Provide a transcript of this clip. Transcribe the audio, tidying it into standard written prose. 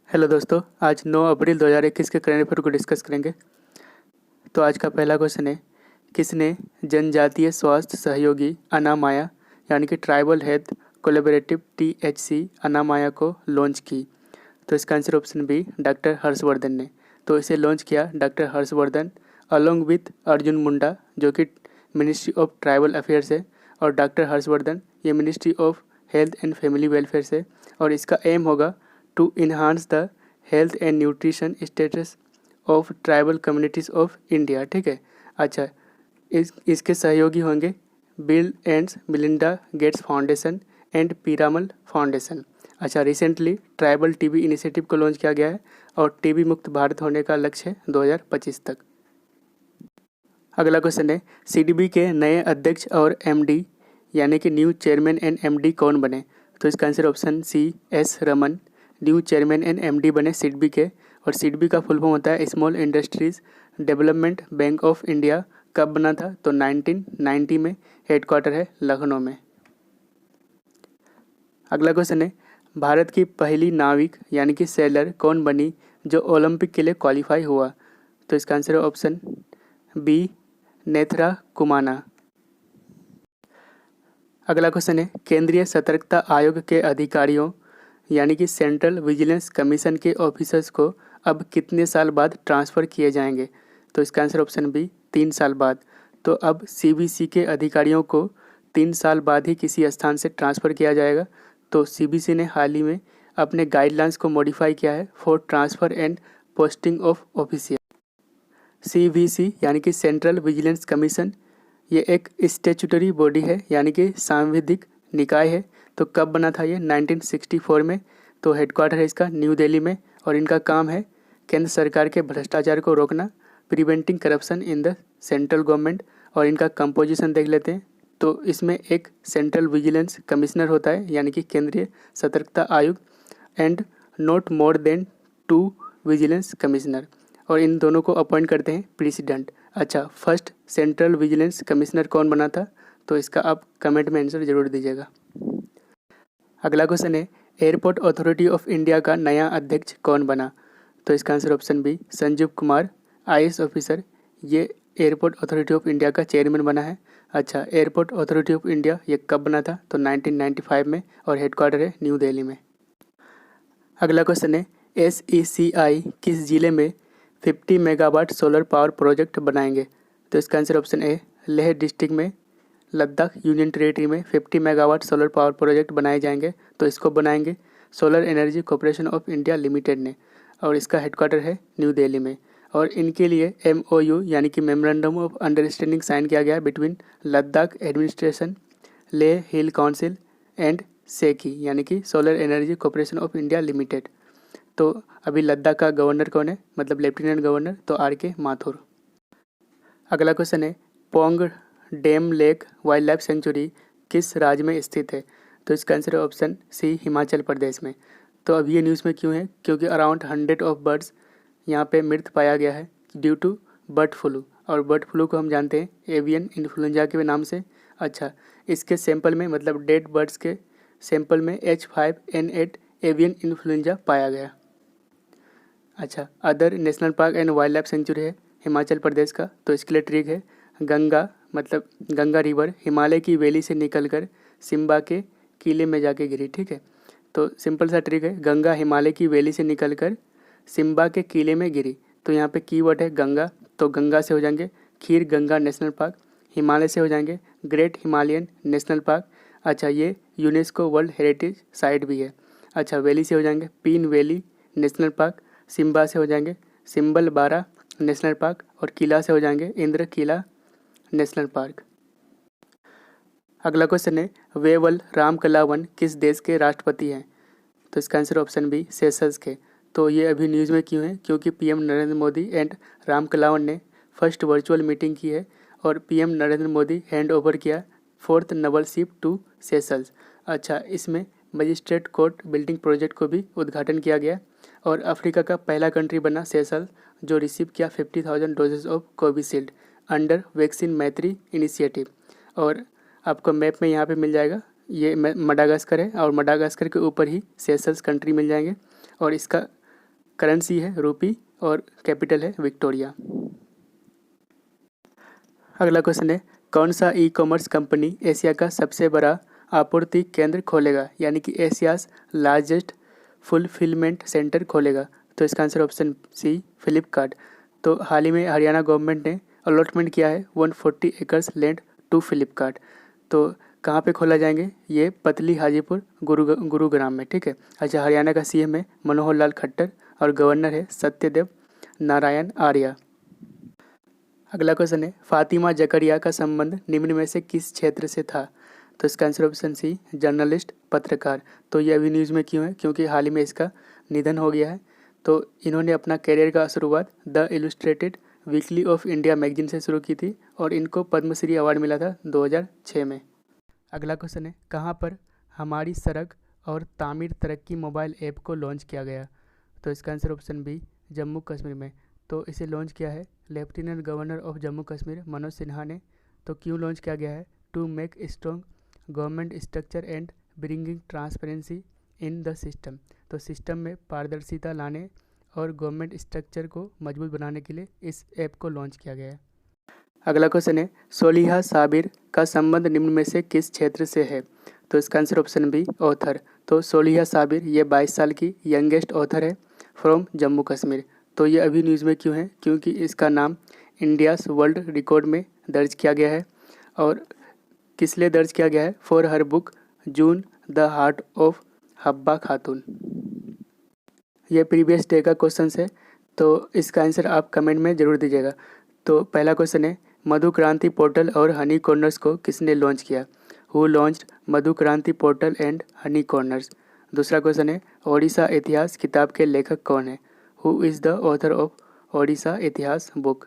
Hello दोस्तों, आज 9 अप्रैल 2021 के करंट अफेयर को डिस्कस करेंगे। तो आज का पहला क्वेश्चन है, किसने जनजातीय स्वास्थ्य सहयोगी अनामाया यानी कि tribal health collaborative THC Anamaya को लॉन्च की? तो इसका answer option B, doctor Harshvardhan ने। तो इसे लॉन्च किया doctor Harshvardhan along with Arjun Munda, जो कि मिनिस्ट्री ऑफ ट्राइबल अफेयर्स है। और डॉक्टर हर्षवर्धन ये ministry of health and family welfare से। और इसका एम होगा to enhance the health and nutrition status of tribal communities of India. ठीक है। अच्छा, इसके सहयोगी होंगे Bill and Melinda Gates Foundation and Piramal Foundation. अच्छा, रिसेंटली ट्राइबल टीबी इनिशिएटिव को लॉन्च किया गया है और टीबी मुक्त भारत होने का लक्ष्य है 2025 तक। अगला क्वेश्चन है, CDB के नए अध्यक्ष और MD यानी कि न्यू चेयरमैन एंड MD कौन बने? तो इसका answer option C, S Raman new chairman and MD बने CDB के। और CDB का फुल फॉर्म होता है small industries development bank of India. कब बना था? तो 1990 में। हेडक्वार्टर है लखनऊ में। अगला क्वेश्चन है, भारत की पहली नाविक यानी कि सेलर कौन बनी जो ओलंपिक के लिए क्वालिफाई हुआ? तो इसका आंसर है ऑप्शन बी, नेथरा कुमाना। अगला क्वेश्चन है, केंद्रीय सतर्कता आयोग के अधिकारियों यानी कि सेंट्रल विजिलेंस कमीशन के ऑफिसर्स को अब कितने साल बाद ट्रांसफ़र किए जाएंगे? तो इसका आंसर ऑप्शन बी, 3 साल बाद। तो अब CBC के अधिकारियों को 3 साल बाद ही किसी स्थान से ट्रांसफ़र किया जाएगा। तो CBC ने हाल ही में अपने गाइडलाइंस को मॉडिफाई किया है for transfer and posting of official. CVC यानी कि सेंट्रल विजिलेंस कमीशन ये एक स्टेचुटरी बॉडी है यानी कि सांविधिक निकाय है। तो कब बना था ये? 1964 में। तो हेडक्वार्टर है इसका न्यू दिल्ली में। और इनका काम है केंद्र सरकार के भ्रष्टाचार को रोकना, preventing corruption in the central government. और इनका कंपोजिशन देख लेते हैं। तो इसमें एक सेंट्रल विजिलेंस कमिश्नर होता है यानी कि केंद्रीय सतर्कता आयुक्त and not more than 2 vigilance commissioner. और इन दोनों को अपॉइंट करते हैं प्रेसिडेंट। अच्छा, फर्स्ट सेंट्रल विजिलेंस कमिश्नर कौन बना था? तो इसका आप कमेंट में आंसर जरूर दीजिएगा। अगला क्वेश्चन है, एयरपोर्ट अथॉरिटी ऑफ इंडिया का नया अध्यक्ष कौन बना? तो इसका answer option B, Sanjeev Kumar IAS officer ये एयरपोर्ट अथॉरिटी ऑफ इंडिया का चेयरमैन बना है। अच्छा, एयरपोर्ट अथॉरिटी ऑफ इंडिया ये कब बना था? तो 1995 में। और हेडक्वार्टर है न्यू दिल्ली में। अगला क्वेश्चन है, SECI किस जिले में 50 मेगावाट सोलर पावर प्रोजेक्ट बनाएंगे? तो इसका answer option A, Leh district में लद्दाख यूनियन टेरेटरी में 50 मेगावाट सोलर पावर प्रोजेक्ट बनाए जाएंगे। तो इसको बनाएंगे solar energy corporation of India limited ने। और इसका हेडक्वार्टर है न्यू दिल्ली में। और इनके लिए MOU यानी कि मेमोरेंडम ऑफ अंडरस्टैंडिंग साइन किया गया between Ladakh administration, Leh hill council and SECI यानी कि solar energy corporation of India limited. तो अभी लद्दाख का गवर्नर कौन है, मतलब लेफ्टिनेंट गवर्नर? तो RK माथुर। अगला क्वेश्चन है, Pong dam lake wild life sanctuary किस राज्य में स्थित है? तो इसका आंसर है ऑप्शन सी, हिमाचल प्रदेश में। तो अब ये न्यूज़ में क्यों है? क्योंकि अराउंड 100 ऑफ बर्ड्स यहाँ पे मृत पाया गया है ड्यू टू बर्ड फ्लू। और बर्ड फ्लू को हम जानते हैं एवियन इन्फ्लुएंजा के नाम से। अच्छा, इसके सैंपल में मतलब डेड बर्ड्स के सैंपल में H5N8 एवियन इन्फ्लुएंजा पाया गया। अच्छा, other national park and wild life century है हिमाचल प्रदेश का। तो इसके लिए ट्रिक है, गंगा मतलब गंगा रिवर हिमालय की वैली से निकलकर सिम्बा के किले में जाके गिरी। ठीक है। तो सिंपल सा ट्रिक है, गंगा हिमालय की वैली से निकलकर सिम्बा के किले में गिरी। तो यहाँ पे कीवर्ड है गंगा। तो गंगा से हो जाएंगे खीर गंगा नेशनल पार्क। हिमालय से हो जाएंगे ग्रेट हिमालयन नेशनल पार्क। अच्छा, ये यूनेस्को वर्ल्ड हेरिटेज साइट भी है। अच्छा, वैली से हो जाएंगे पीन वैली नेशनल पार्क। सिम्बा से हो जाएंगे सिम्बल बारा नेशनल पार्क। और किला से हो जाएंगे इंद्र किला नेशनल पार्क। अगला क्वेश्चन है, वेवल राम कलावन किस देश के राष्ट्रपति हैं? तो इसका आंसर ऑप्शन बी, सेशल्स के। तो ये अभी न्यूज़ में क्यों है? क्योंकि PM नरेंद्र मोदी एंड राम कलावन ने फर्स्ट वर्चुअल मीटिंग की है। और PM Narendra Modi hand over किया 4th Naval ship to Seychelles. अच्छा, इसमें मजिस्ट्रेट कोर्ट बिल्डिंग प्रोजेक्ट को भी उद्घाटन किया गया। और अफ्रीका का पहला कंट्री बना सेशल्स जो रिसीव किया 50,000 doses of Covishield under vaccine Maitri initiative. और आपको मैप में यहाँ पे मिल जाएगा, ये मडागास्कर है और मडागास्कर के ऊपर ही सेशल्स कंट्री मिल जाएंगे। और इसका करेंसी है रूपी और कैपिटल है विक्टोरिया। अगला क्वेश्चन है, कौन सा ई कॉमर्स कंपनी एशिया का सबसे बड़ा आपूर्ति केंद्र खोलेगा, यानी कि एशियाज लार्जेस्ट फुलफिलमेंट सेंटर खोलेगा? तो इसका आंसर ऑप्शन सी फ्लिपकार्ट। तो हाल ही में हरियाणा गवर्नमेंट ने अलॉटमेंट किया है 140 एकर्स लैंड टू फ्लिपकार्ट। तो कहाँ पे खोला जाएंगे? ये पतली हाजीपुर गुरुग्राम में, ठीक है। अच्छा, हरियाणा का सीएम है मनोहर लाल खट्टर और गवर्नर है सत्यदेव नारायण आर्य। अगला क्वेश्चन है, फातिमा जकरिया का संबंध निम्न में से किस क्षेत्र से था? तो इसका आंसर ऑप्शन सी जर्नलिस्ट पत्रकार। तो ये अभी न्यूज़ में क्यों है? क्योंकि हाल ही में इसका निधन हो गया है। तो इन्होंने अपना करियर का शुरुआत the illustrated weekly off India magazine से शुरू की थी और इनको पद्मश्री अवार्ड मिला था 2006 में। अगला क्वेश्चन है, कहाँ पर हमारी सड़क और तामीर तरक्की मोबाइल ऐप को लॉन्च किया गया? तो इसका answer option B Jammu Kashmir में। तो इसे लॉन्च किया है lieutenant governor of Jammu Kashmir Manoj Sinha ने। तो क्यों लॉन्च किया गया है? To make strong government structure and bringing transparency in the system. तो सिस्टम में पारदर्शिता लाने और गवर्नमेंट स्ट्रक्चर को मजबूत बनाने के लिए इस ऐप को लॉन्च किया गया है। अगला क्वेश्चन है, सोलिहा साबिर का संबंध निम्न में से किस क्षेत्र से है? तो इसका आंसर ऑप्शन बी ऑथर। तो सोलिहा साबिर ये 22 साल की यंगेस्ट ऑथर है फ्रॉम जम्मू कश्मीर। तो ये अभी न्यूज़ में क्यों है? क्योंकि इसका नाम इंडियाज़ वर्ल्ड रिकॉर्ड में दर्ज किया गया है। और किस लिए दर्ज किया गया है? For her book June the heart of Habba खातून। ये प्रीवियस डे का क्वेश्चन है, तो इसका आंसर आप कमेंट में ज़रूर दीजिएगा। तो पहला क्वेश्चन है, मधु क्रांति पोर्टल और हनी कॉर्नर्स को किसने लॉन्च किया? हु लॉन्च्ड मधु क्रांति पोर्टल एंड हनी कॉर्नर्स? दूसरा क्वेश्चन है, ओडिशा इतिहास किताब के लेखक कौन है? Who is the author of Odisha इतिहास बुक?